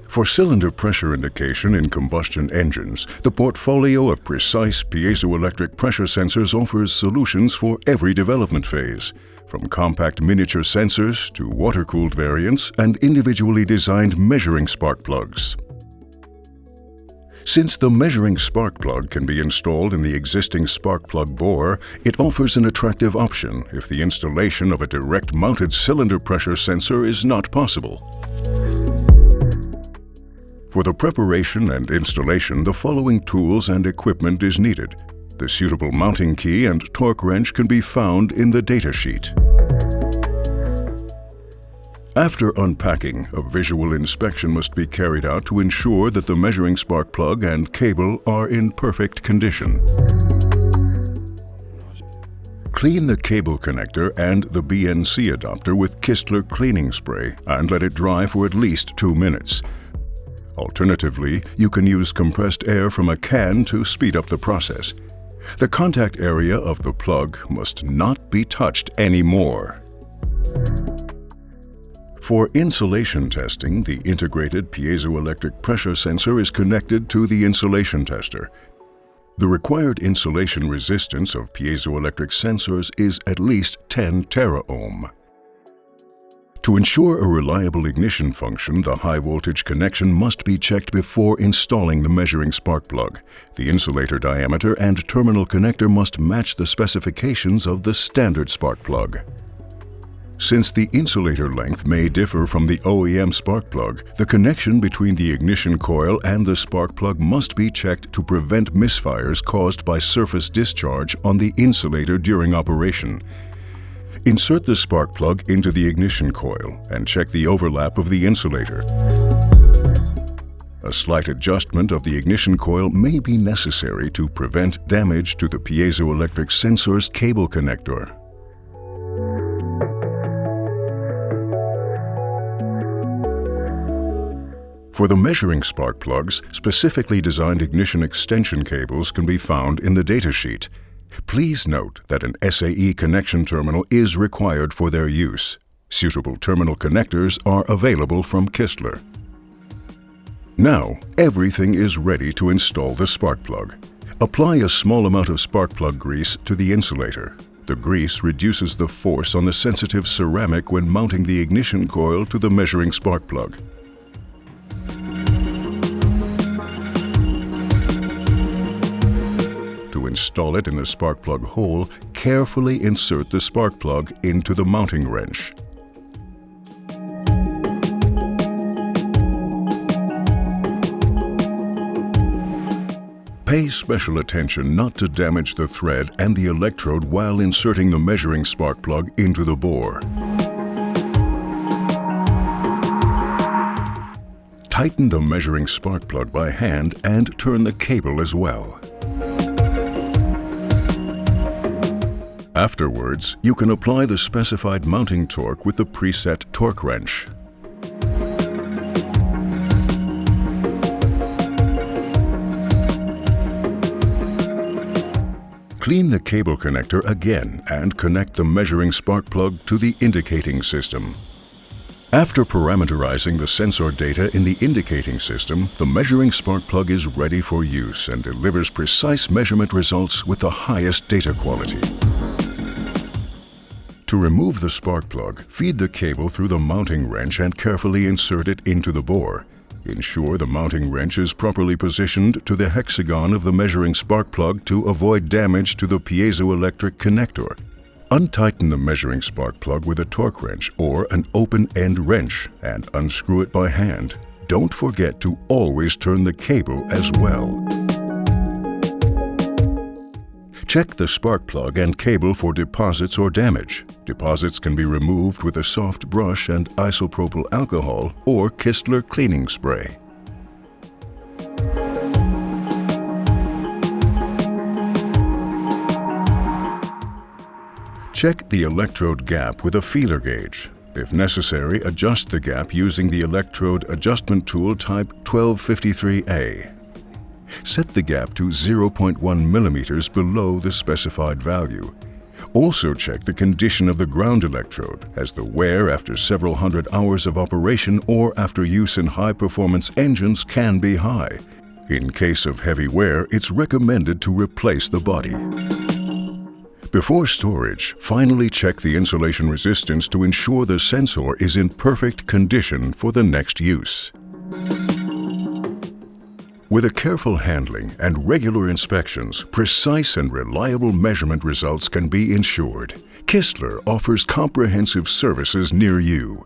For cylinder pressure indication in combustion engines, the portfolio of precise piezoelectric pressure sensors offers solutions for every development phase, from compact miniature sensors to water-cooled variants and individually designed measuring spark plugs. Since the measuring spark plug can be installed in the existing spark plug bore, it offers an attractive option if the installation of a direct-mounted cylinder pressure sensor is not possible. For the preparation and installation, the following tools and equipment is needed. The suitable mounting key and torque wrench can be found in the datasheet. After unpacking, a visual inspection must be carried out to ensure that the measuring spark plug and cable are in perfect condition. Clean the cable connector and the BNC adapter with Kistler cleaning spray and let it dry for at least 2 minutes. Alternatively, you can use compressed air from a can to speed up the process. The contact area of the plug must not be touched anymore. For insulation testing, the integrated piezoelectric pressure sensor is connected to the insulation tester. The required insulation resistance of piezoelectric sensors is at least 10 teraohm. To ensure a reliable ignition function, the high-voltage connection must be checked before installing the measuring spark plug. The insulator diameter and terminal connector must match the specifications of the standard spark plug. Since the insulator length may differ from the OEM spark plug, the connection between the ignition coil and the spark plug must be checked to prevent misfires caused by surface discharge on the insulator during operation. Insert the spark plug into the ignition coil and check the overlap of the insulator. A slight adjustment of the ignition coil may be necessary to prevent damage to the piezoelectric sensor's cable connector. For the measuring spark plugs, specifically designed ignition extension cables can be found in the datasheet. Please note that an SAE connection terminal is required for their use. Suitable terminal connectors are available from Kistler. Now, everything is ready to install the spark plug. Apply a small amount of spark plug grease to the insulator. The grease reduces the force on the sensitive ceramic when mounting the ignition coil to the measuring spark plug. To install it in the spark plug hole, carefully insert the spark plug into the mounting wrench. Pay special attention not to damage the thread and the electrode while inserting the measuring spark plug into the bore. Tighten the measuring spark plug by hand and turn the cable as well. Afterwards, you can apply the specified mounting torque with the preset torque wrench. Clean the cable connector again and connect the measuring spark plug to the indicating system. After parameterizing the sensor data in the indicating system, the measuring spark plug is ready for use and delivers precise measurement results with the highest data quality. To remove the spark plug, feed the cable through the mounting wrench and carefully insert it into the bore. Ensure the mounting wrench is properly positioned to the hexagon of the measuring spark plug to avoid damage to the piezoelectric connector. Untighten the measuring spark plug with a torque wrench or an open-end wrench and unscrew it by hand. Don't forget to always turn the cable as well. Check the spark plug and cable for deposits or damage. Deposits can be removed with a soft brush and isopropyl alcohol or Kistler cleaning spray. Check the electrode gap with a feeler gauge. If necessary, adjust the gap using the electrode adjustment tool type 1253A. Set the gap to 0.1 millimeters below the specified value. Also check the condition of the ground electrode, as the wear after several hundred hours of operation or after use in high-performance engines can be high. In case of heavy wear, it's recommended to replace the body. Before storage, finally check the insulation resistance to ensure the sensor is in perfect condition for the next use. With a careful handling and regular inspections, precise and reliable measurement results can be ensured. Kistler offers comprehensive services near you.